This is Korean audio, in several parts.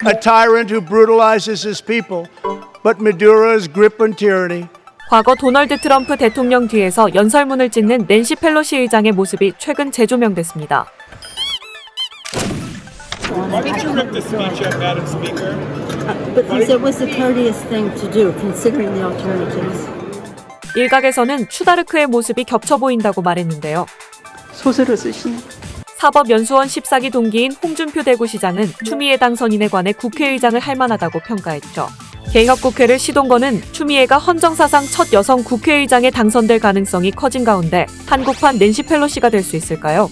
a tyrant who brutalizes his people, but Maduro's grip on tyranny. 과거 도널드 트럼프 대통령 뒤에서 연설문을 짓는 낸시 펠로시 의장의 모습이 최근 재조명됐습니다. Why did you rip the speech up, Madam Speaker? Because it was the courteous thing to do, considering the alternatives. 일각에서는 추다르크의 모습이 겹쳐 보인다고 말했는데요. 소설을 쓰시네. 사법연수원 14기 동기인 홍준표 대구시장은 추미애 당선인에 관해 국회의장을 할 만하다고 평가했죠. 개혁국회를 시동거는 추미애가 헌정사상 첫 여성 국회의장에 당선될 가능성이 커진 가운데 한국판 낸시 펠로시가 될 수 있을까요?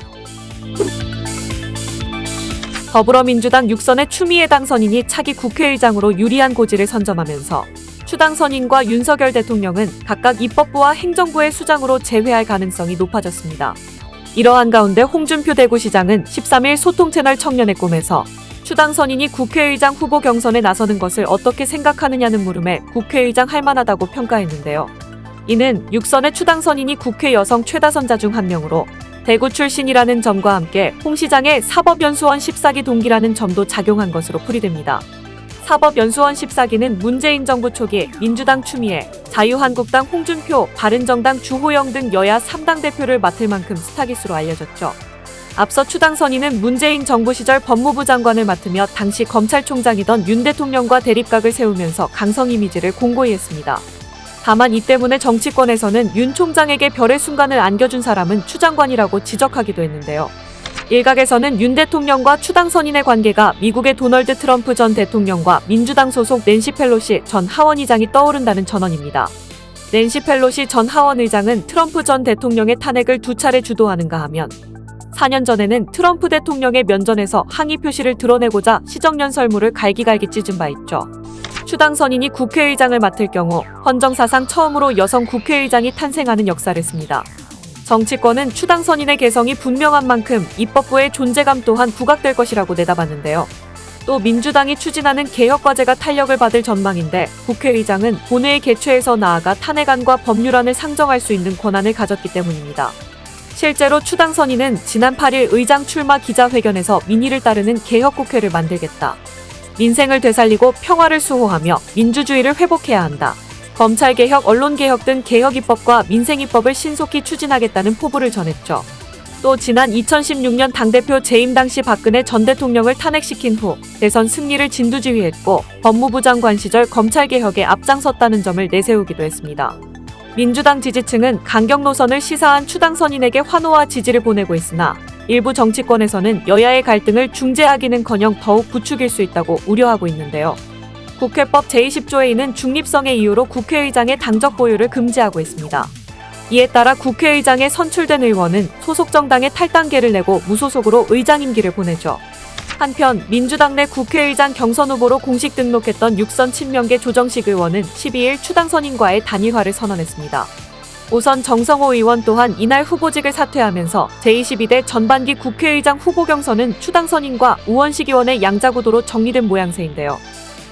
더불어민주당 6선의 추미애 당선인이 차기 국회의장으로 유리한 고지를 선점하면서 추 당선인과 윤석열 대통령은 각각 입법부와 행정부의 수장으로 재회할 가능성이 높아졌습니다. 이러한 가운데 홍준표 대구시장은 13일 소통채널 청년의 꿈에서 추 당선인이 국회의장 후보 경선에 나서는 것을 어떻게 생각하느냐는 물음에 국회의장 할 만하다고 평가했는데요. 이는 6선의 추 당선인이 국회 여성 최다선자 중 한 명으로 대구 출신이라는 점과 함께 홍 시장의 사법연수원 14기 동기라는 점도 작용한 것으로 풀이됩니다. 사법연수원 14기는 문재인 정부 초기 민주당 추미애, 자유한국당 홍준표, 바른정당 주호영 등 여야 3당 대표를 맡을 만큼 스타 기수로 알려졌죠. 앞서 추 당선인은 문재인 정부 시절 법무부 장관을 맡으며 당시 검찰총장이던 윤 대통령과 대립각을 세우면서 강성 이미지를 공고히 했습니다. 다만 이 때문에 정치권에서는 윤 총장에게 별의 순간을 안겨준 사람은 추 장관이라고 지적하기도 했는데요. 일각에서는 윤 대통령과 추 당선인의 관계가 미국의 도널드 트럼프 전 대통령과 민주당 소속 낸시 펠로시 전 하원 의장이 떠오른다는 전언입니다. 낸시 펠로시 전 하원 의장은 트럼프 전 대통령의 탄핵을 2차례 주도하는가 하면 4년 전에는 트럼프 대통령의 면전에서 항의 표시를 드러내고자 시정연설문을 갈기갈기 찢은 바 있죠. 추 당선인이 국회의장을 맡을 경우 헌정사상 처음으로 여성 국회의장이 탄생하는 역사를 씁니다. 정치권은 추 당선인의 개성이 분명한 만큼 입법부의 존재감 또한 부각될 것이라고 내다봤는데요. 또 민주당이 추진하는 개혁과제가 탄력을 받을 전망인데 국회의장은 본회의 개최에서 나아가 탄핵안과 법률안을 상정할 수 있는 권한을 가졌기 때문입니다. 실제로 추 당선인은 지난 8일 의장 출마 기자회견에서 민의를 따르는 개혁국회를 만들겠다. 민생을 되살리고 평화를 수호하며 민주주의를 회복해야 한다. 검찰개혁, 언론개혁 등 개혁입법과 민생입법을 신속히 추진하겠다는 포부를 전했죠. 또 지난 2016년 당대표 재임 당시 박근혜 전 대통령을 탄핵시킨 후 대선 승리를 진두지휘했고 법무부 장관 시절 검찰개혁에 앞장섰다는 점을 내세우기도 했습니다. 민주당 지지층은 강경 노선을 시사한 추 당선인에게 환호와 지지를 보내고 있으나 일부 정치권에서는 여야의 갈등을 중재하기는커녕 더욱 부추길 수 있다고 우려하고 있는데요. 국회법 제20조에 있는 중립성의 이유로 국회의장의 당적 보유를 금지하고 있습니다. 이에 따라 국회의장에 선출된 의원은 소속 정당의 탈당계를 내고 무소속으로 의장 임기를 보내죠. 한편 민주당 내 국회의장 경선 후보로 공식 등록했던 6선 친명계 조정식 의원은 12일 추 당선인과의 단일화를 선언했습니다. 우선 정성호 의원 또한 이날 후보직을 사퇴하면서 제22대 전반기 국회의장 후보 경선은 추 당선인과 우원식 의원의 양자구도로 정리된 모양새인데요.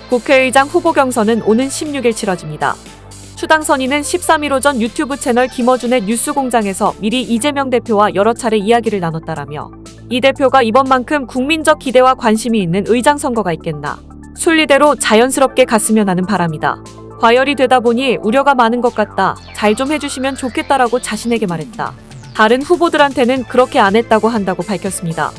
국회의장 후보 경선은 오는 16일 치러집니다. 추 당선인은 13일 오전 유튜브 채널 김어준의 뉴스공장에서 미리 이재명 대표와 여러 차례 이야기를 나눴다라며 이 대표가 이번만큼 국민적 기대와 관심이 있는 의장 선거가 있겠나. 순리대로 자연스럽게 갔으면 하는 바람이다. 과열이 되다 보니 우려가 많은 것 같다. 잘 좀 해주시면 좋겠다라고 자신에게 말했다. 다른 후보들한테는 그렇게 안 했다고 한다고 밝혔습니다.